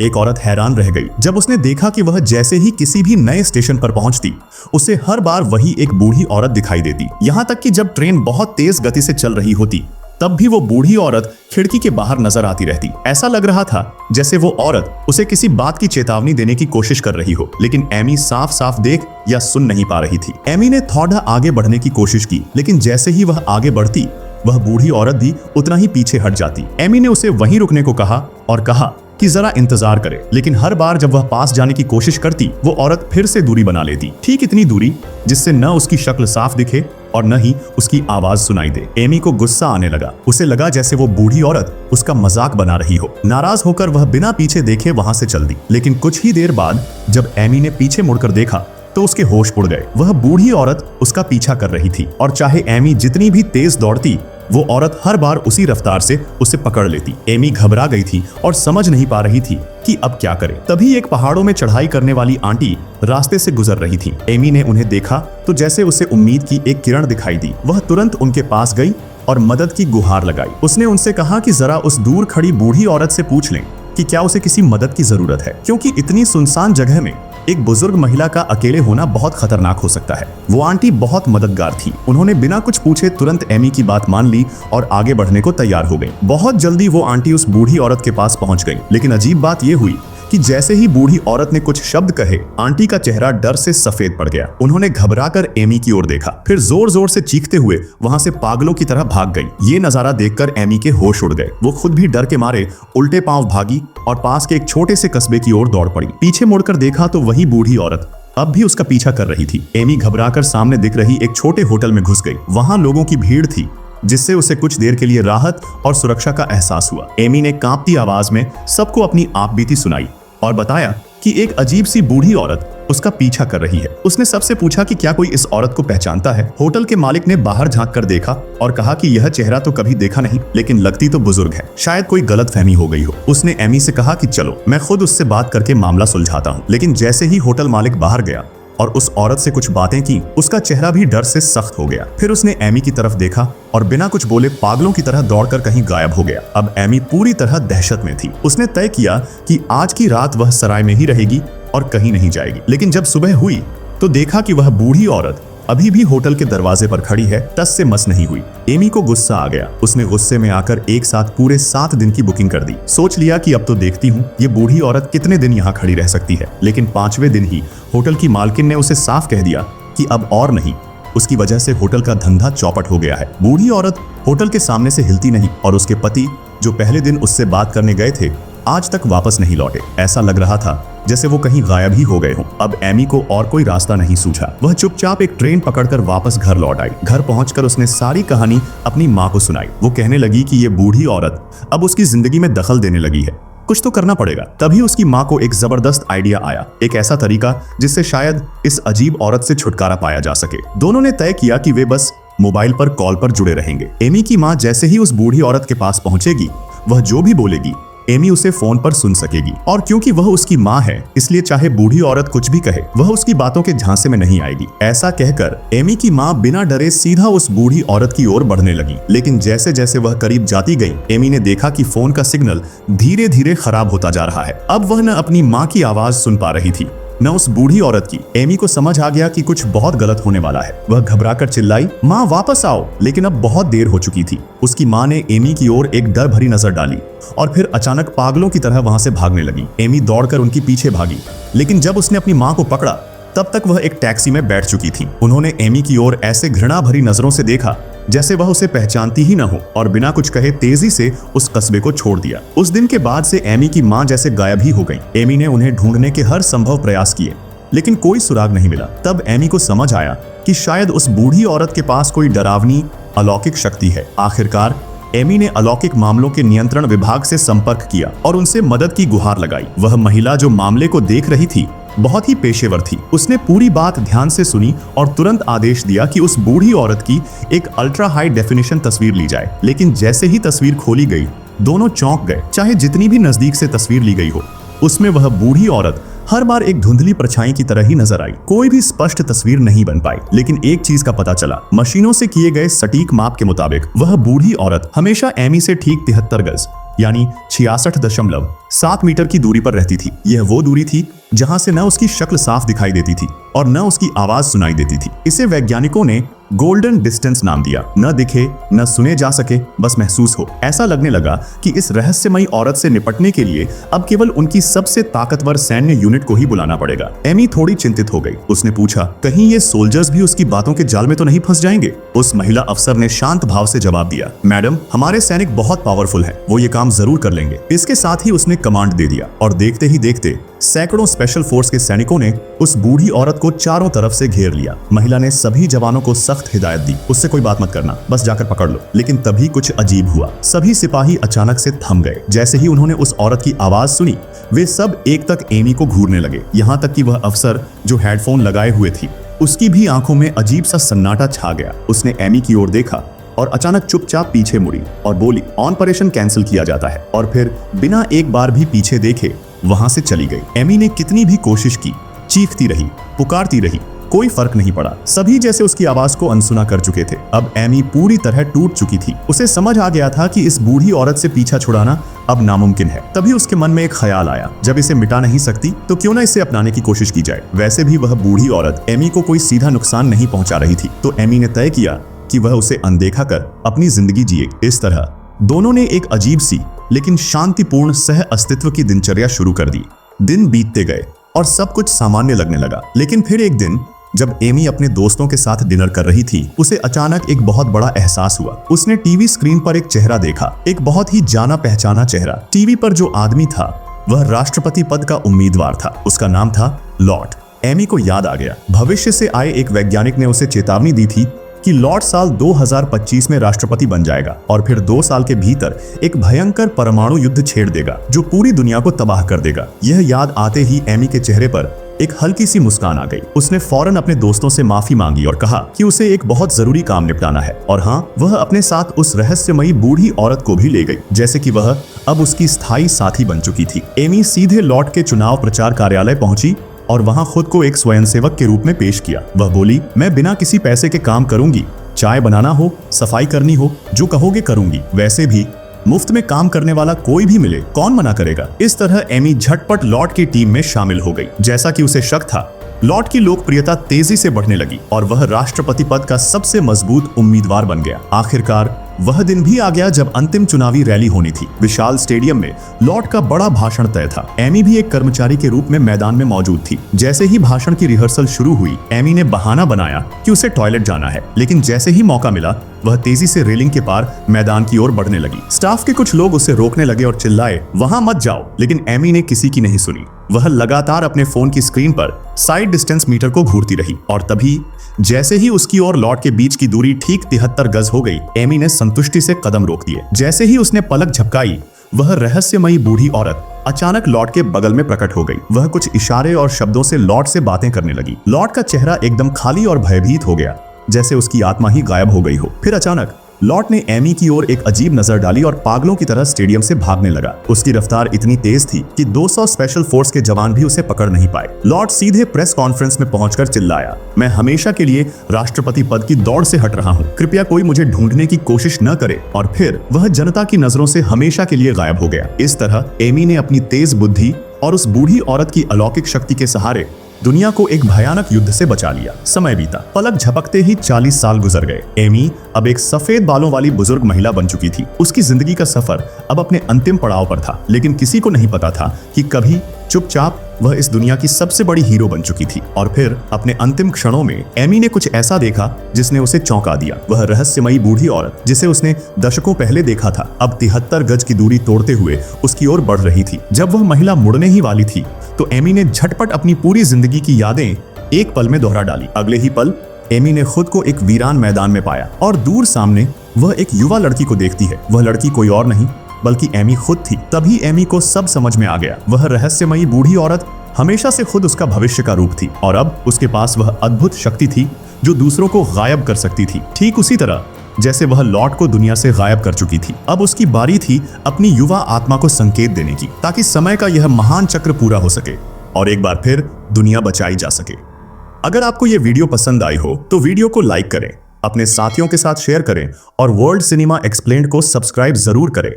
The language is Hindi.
एक औरत हैरान रह गई जब उसने देखा कि वह जैसे ही किसी भी नए स्टेशन पर पहुंचती, उसे हर बार वही एक बूढ़ी औरत दिखाई देती। यहाँ तक कि जब ट्रेन बहुत तेज गति से चल रही होती, तब भी वो बूढ़ी औरत खिड़की के बाहर नजर आती रहती। ऐसा लग रहा था जैसे वो औरत उसे किसी बात की चेतावनी देने की कोशिश कर रही हो, लेकिन एमी साफ साफ देख या सुन नहीं पा रही थी। एमी ने थोड़ा आगे बढ़ने की कोशिश की, लेकिन जैसे ही वह आगे बढ़ती, वह बूढ़ी औरत भी उतना ही पीछे हट जाती। एमी ने उसे वहीं रुकने को कहा और कहा कि जरा इंतजार करे, लेकिन हर बार जब वह पास जाने की कोशिश करती, वो औरत फिर से दूरी बना लेती, ठीक इतनी दूरी जिससे न उसकी शक्ल साफ दिखे और न ही उसकी आवाज सुनाई दे। एमी को गुस्सा आने लगा। उसे लगा जैसे वो बूढ़ी औरत उसका मजाक बना रही हो। नाराज होकर वह बिना पीछे देखे वहां से चल दी, लेकिन कुछ ही देर बाद जब एमी ने पीछे मुड़कर देखा तो उसके होश उड़ गए। वह बूढ़ी औरत उसका पीछा कर रही थी और चाहे एमी जितनी भी तेज दौड़ती, वो औरत हर बार उसी रफ्तार से उसे पकड़ लेती। एमी घबरा गई थी और समझ नहीं पा रही थी कि अब क्या करे। तभी एक पहाड़ों में चढ़ाई करने वाली आंटी रास्ते से गुजर रही थी। एमी ने उन्हें देखा तो जैसे उसे उम्मीद की एक किरण दिखाई दी। वह तुरंत उनके पास गई और मदद की गुहार लगाई। उसने उनसे कहा कि जरा उस दूर खड़ी बूढ़ी औरत से पूछ लें कि क्या उसे किसी मदद की जरूरत है, क्योंकि इतनी सुनसान जगह में एक बुजुर्ग महिला का अकेले होना बहुत खतरनाक हो सकता है। वो आंटी बहुत मददगार थी। उन्होंने बिना कुछ पूछे तुरंत एमी की बात मान ली और आगे बढ़ने को तैयार हो गई। बहुत जल्दी वो आंटी उस बूढ़ी औरत के पास पहुंच गई, लेकिन अजीब बात यह हुई कि जैसे ही बूढ़ी औरत ने कुछ शब्द कहे, आंटी का चेहरा डर से सफेद पड़ गया। उन्होंने घबराकर एमी की ओर देखा, फिर जोर जोर से चीखते हुए वहां से पागलों की तरह भाग गई। ये नजारा देखकर एमी के होश उड़ गए। वो खुद भी डर के मारे उल्टे पांव भागी और पास के एक छोटे से कस्बे की ओर दौड़ पड़ी। पीछे मुड़कर देखा तो वही बूढ़ी औरत अब भी उसका पीछा कर रही थी। एमी घबराकर सामने दिख रही एक छोटे होटल में घुस गई। वहां लोगों की भीड़ थी, जिससे उसे कुछ देर के लिए राहत और सुरक्षा का एहसास हुआ। एमी ने कांपती आवाज में सबको अपनी आपबीती सुनाई और बताया कि एक अजीब सी बूढ़ी औरत उसका पीछा कर रही है। उसने सबसे पूछा कि क्या कोई इस औरत को पहचानता है। होटल के मालिक ने बाहर झांक कर देखा और कहा कि यह चेहरा तो कभी देखा नहीं, लेकिन लगती तो बुजुर्ग है, शायद कोई गलतफहमी हो गई हो। उसने एमी से कहा कि चलो मैं खुद उससे बात करके मामला सुलझाता हूँ। लेकिन जैसे ही होटल मालिक बाहर गया और उस औरत से कुछ बातें की, उसका चेहरा भी डर से सख्त हो गया। फिर उसने एमी की तरफ देखा और बिना कुछ बोले पागलों की तरह दौड़कर कहीं गायब हो गया। अब एमी पूरी तरह दहशत में थी। उसने तय किया कि आज की रात वह सराय में ही रहेगी और कहीं नहीं जाएगी। लेकिन जब सुबह हुई तो देखा कि वह बूढ़ी औरत अभी भी होटल के दरवाजे पर खड़ी है, टस से मस नहीं हुई। एमी को गुस्सा आ गया। उसने गुस्से में आकर एक साथ पूरे 7 दिन की बुकिंग कर दी। सोच लिया कि अब तो देखती हूँ ये बूढ़ी औरत कितने दिन यहाँ खड़ी रह सकती है। लेकिन 5वें दिन ही होटल की मालकिन ने उसे साफ कह दिया कि अब और नहीं। उसकी वजह से होटल का धंधा चौपट हो गया है। बूढ़ी औरत होटल के सामने से हिलती नहीं और उसके पति, जो पहले दिन उससे बात करने गए थे, आज तक वापस नहीं लौटे। ऐसा लग रहा था जैसे वो कहीं गायब ही हो गए हों। अब एमी को और कोई रास्ता नहीं सूझा। वह चुपचाप एक ट्रेन पकड़कर वापस घर लौट आई। घर पहुंचकर उसने सारी कहानी अपनी माँ को सुनाई। वो कहने लगी कि ये बूढ़ी औरत अब उसकी जिंदगी में दखल देने लगी है, कुछ तो करना पड़ेगा। तभी उसकी माँ को एक जबरदस्त आइडिया आया, एक ऐसा तरीका जिससे शायद इस अजीब औरत से छुटकारा पाया जा सके। दोनों ने तय किया कि वे बस मोबाइल पर कॉल पर जुड़े रहेंगे। एमी की माँ जैसे ही उस बूढ़ी औरत के पास पहुंचेगी, वह जो भी बोलेगी एमी उसे फोन पर सुन सकेगी। और क्योंकि वह उसकी माँ है, इसलिए चाहे बूढ़ी औरत कुछ भी कहे, वह उसकी बातों के झांसे में नहीं आएगी। ऐसा कहकर एमी की माँ बिना डरे सीधा उस बूढ़ी औरत की ओर बढ़ने लगी। लेकिन जैसे जैसे वह करीब जाती गई, एमी ने देखा कि फोन का सिग्नल धीरे धीरे खराब होता जा रहा है। अब वह न अपनी माँ की आवाज सुन पा रही थी, न उस बूढ़ी औरत की। एमी को समझ आ गया कि कुछ बहुत गलत होने वाला है। वह घबराकर चिल्लाई, माँ वापस आओ। लेकिन अब बहुत देर हो चुकी थी। उसकी माँ ने एमी की ओर एक डर भरी नजर डाली और फिर अचानक पागलों की तरह वहां से भागने लगी। एमी दौड़कर उनकी पीछे भागी, लेकिन जब उसने अपनी माँ को पकड़ा तब तक वह एक टैक्सी में बैठ चुकी थी। उन्होंने एमी की ओर ऐसे घृणा भरी नजरों से देखा जैसे वह उसे पहचानती ही न हो, और बिना कुछ कहे तेजी से उस कस्बे को छोड़ दिया। उस दिन के बाद से एमी की माँ जैसे गायब ही हो गई। एमी ने उन्हें ढूंढने के हर संभव प्रयास किए, लेकिन कोई सुराग नहीं मिला। तब एमी को समझ आया कि शायद उस बूढ़ी औरत के पास कोई डरावनी अलौकिक शक्ति है। आखिरकार एमी ने अलौकिक मामलों के नियंत्रण विभाग से संपर्क किया और उनसे मदद की गुहार लगाई। वह महिला जो मामले को देख रही थी बहुत ही पेशेवर थी। उसने पूरी बात ध्यान से सुनी और तुरंत आदेश दिया कि उस बूढ़ी औरत की एक अल्ट्रा हाई डेफिनेशन तस्वीर ली जाए। लेकिन जैसे ही तस्वीर खोली गई, दोनों चौंक गए। चाहे जितनी भी नजदीक से तस्वीर ली गई हो, उसमें वह बूढ़ी औरत हर बार एक धुंधली परछाई की तरह ही नजर आई। कोई भी स्पष्ट तस्वीर नहीं बन पाई। लेकिन एक चीज का पता चला, मशीनों से किए गए सटीक माप के मुताबिक वह बूढ़ी औरत हमेशा एमी से ठीक 73 गज यानी 66.7 7 मीटर की दूरी पर रहती थी। यह वो दूरी थी जहां से न उसकी शक्ल साफ दिखाई देती थी और न उसकी आवाज सुनाई देती थी। इसे वैज्ञानिकों ने गोल्डन डिस्टेंस नाम दिया। न दिखे, न सुने जा सके, बस महसूस हो। ऐसा लगने लगा कि इस रहस्यमयी औरत से निपटने के लिए अब केवल उनकी सबसे ताकतवर सैन्य यूनिट को ही बुलाना पड़ेगा। एमी थोड़ी चिंतित हो गई। उसने पूछा, कहीं ये सोल्जर्स भी उसकी बातों के जाल में तो नहीं फंस जाएंगे? उस महिला अफसर ने शांत भाव से जवाब दिया, मैडम, हमारे सैनिक बहुत पावरफुल हैं, वो ये काम जरूर कर लेंगे। इसके साथ ही उसने कमांड दे दिया और देखते ही देखते सैकड़ों स्पेशल फोर्स के सैनिकों ने उस बूढ़ी औरत को चारों तरफ से घेर लिया। महिला ने सभी जवानों को सख्त हिदायत दी, उससे कोई बात मत करना, बस जाकर पकड़ लो। लेकिन तभी कुछ अजीब हुआ। सभी सिपाही अचानक से थम गए। जैसे ही उन्होंने उस औरत की आवाज सुनी, वे सब एक तक एमी को घूरने लगे। यहाँ तक कि वह अफसर जो हेडफोन लगाए हुए थी, उसकी भी आंखों में अजीब सा सन्नाटा छा गया। उसने एमी की ओर देखा और अचानक चुपचाप पीछे मुड़ी और बोली, ऑपरेशन कैंसिल किया जाता है। और फिर बिना एक बार भी पीछे देखे वहां से चली गई। एमी ने कितनी भी कोशिश की, चीखती रही, पुकारती रही, कोई फर्क नहीं पड़ा। सभी जैसे उसकी आवाज को अनसुना कर चुके थे। अब एमी पूरी तरह टूट चुकी थी। उसे समझ आ गया था कि इस बूढ़ी औरत से पीछा छुड़ाना अब नामुमकिन है। तभी उसके मन में एक ख्याल आया, जब इसे मिटा नहीं सकती तो क्यों ना इसे अपनाने की कोशिश की जाए। वैसे भी वह बूढ़ी औरत एमी को कोई सीधा नुकसान नहीं पहुंचा रही थी, तो एमी ने तय किया कि वह उसे अनदेखा कर अपनी जिंदगी जिए। इस तरह दोनों ने एक अजीब सी लेकिन शांतिपूर्ण सह अस्तित्व की दिनचर्या शुरू कर दी। दिन बीतते गए और सब कुछ सामान्य लगने लगा। लेकिन फिर एक दिन जब एमी अपने दोस्तों के साथ डिनर कर रही थी, उसे अचानक एक बहुत बड़ा एहसास हुआ। उसने टीवी स्क्रीन पर एक चेहरा देखा, एक बहुत ही जाना पहचाना चेहरा। टीवी पर जो आदमी था वह राष्ट्रपति पद का उम्मीदवार था। उसका नाम था लॉर्ड। एमी को याद आ गया, भविष्य से आए एक वैज्ञानिक ने उसे चेतावनी दी थी कि लॉर्ड साल 2025 में राष्ट्रपति बन जाएगा और फिर 2 साल के भीतर एक भयंकर परमाणु युद्ध छेड़ देगा जो पूरी दुनिया को तबाह कर देगा। यह याद आते ही एमी के चेहरे पर एक हल्की सी मुस्कान आ गई। उसने फौरन अपने दोस्तों से माफी मांगी और कहा कि उसे एक बहुत जरूरी काम निपटाना है। और हाँ, वह अपने साथ उस रहस्यमयी बूढ़ी औरत को भी ले गई, जैसे कि वह अब उसकी स्थायी साथी बन चुकी थी। एमी सीधे लॉर्ड के चुनाव प्रचार कार्यालय पहुंची और वहां खुद को एक स्वयंसेवक के रूप में पेश किया। वह बोली, मैं बिना किसी पैसे के काम करूंगी, चाय बनाना हो, सफाई करनी हो, जो कहोगे करूंगी। वैसे भी मुफ्त में काम करने वाला कोई भी मिले, कौन मना करेगा। इस तरह एमी झटपट लॉर्ड की टीम में शामिल हो गई। जैसा कि उसे शक था, लॉर्ड की लोकप्रियता तेजी से बढ़ने लगी और वह राष्ट्रपति पद का सबसे मजबूत उम्मीदवार बन गया। आखिरकार वह दिन भी आ गया जब अंतिम चुनावी रैली होनी थी। विशाल स्टेडियम में लॉर्ड का बड़ा भाषण तय था। एमी भी एक कर्मचारी के रूप में मैदान में मौजूद थी। जैसे ही भाषण की रिहर्सल शुरू हुई, एमी ने बहाना बनाया कि उसे टॉयलेट जाना है, लेकिन जैसे ही मौका मिला वह तेजी से रेलिंग के पार मैदान की ओर बढ़ने लगी। स्टाफ के कुछ लोग उसे रोकने लगे और चिल्लाए, वहां मत जाओ, लेकिन एमी ने किसी की नहीं सुनी। वह लगातार अपने फोन की स्क्रीन पर साइड डिस्टेंस मीटर को घूरती रही और तभी जैसे ही उसकी और लॉर्ड के बीच की दूरी ठीक 73 गज हो गई, एमी ने संतुष्टि से कदम रोक दिए। जैसे ही उसने पलक झपकाई, वह रहस्यमयी बूढ़ी औरत अचानक लॉर्ड के बगल में प्रकट हो गई। वह कुछ इशारे और शब्दों से लॉर्ड से बातें करने लगी। लॉर्ड का चेहरा एकदम खाली और भयभीत हो गया, जैसे उसकी आत्मा ही गायब हो गई हो। फिर अचानक लॉर्ड ने एमी की ओर एक अजीब नजर डाली और पागलों की तरह स्टेडियम से भागने लगा। उसकी रफ्तार इतनी तेज थी कि 200 स्पेशल फोर्स के जवान भी उसे पकड़ नहीं पाए। लॉर्ड सीधे प्रेस कॉन्फ्रेंस में पहुंचकर चिल्लाया, मैं हमेशा के लिए राष्ट्रपति पद की दौड़ से हट रहा हूं, कृपया कोई मुझे ढूंढने की कोशिश न करे। और फिर वह जनता की नजरों से हमेशा के लिए गायब हो गया। इस तरह एमी ने अपनी तेज बुद्धि और उस बूढ़ी औरत की अलौकिक शक्ति के सहारे दुनिया को एक भयानक युद्ध से बचा लिया। समय बीता, पलक झपकते ही 40 साल गुजर गए। एमी अब एक सफेद बालों वाली बुजुर्ग महिला बन चुकी थी। उसकी जिंदगी का सफर अब अपने अंतिम पड़ाव पर था, लेकिन किसी को नहीं पता था कि कभी चुपचाप वह इस दुनिया की सबसे बड़ी हीरो बन चुकी थी। और फिर अपने अंतिम क्षणों में एमी ने कुछ ऐसा देखा जिसने उसे चौंका दिया। वह रहस्यमयी बूढ़ी औरत जिसे उसने दशकों पहले देखा था, अब 73 गज की दूरी तोड़ते हुए उसकी ओर बढ़ रही थी। जब वह महिला मुड़ने ही वाली थी तो एमी ने झटपट अपनी पूरी जिंदगी की यादें एक पल में दोहरा डाली। अगले ही पल एमी ने खुद को एक वीरान मैदान में पाया और दूर सामने वह एक युवा लड़की को देखती है। वह लड़की कोई और नहीं बल्कि एमी खुद थी। तभी एमी को सब समझ में आ गया। वह रहस्यमयी बूढ़ी औरत हमेशा से खुद उसका भविष्य का रूप थी और अब उसके पास वह अद्भुत शक्ति थी जो दूसरों को गायब कर सकती थी, ठीक उसी तरह जैसे वह लॉर्ड को दुनिया से गायब कर चुकी थी। अब उसकी बारी थी अपनी युवा आत्मा को संकेत देने की, ताकि समय का यह महान चक्र पूरा हो सके और एक बार फिर दुनिया बचाई जा सके। अगर आपको यह वीडियो पसंद आई हो तो वीडियो को लाइक करें, अपने साथियों के साथ शेयर करें और वर्ल्ड सिनेमा एक्सप्लेन्ड को सब्सक्राइब जरूर करें।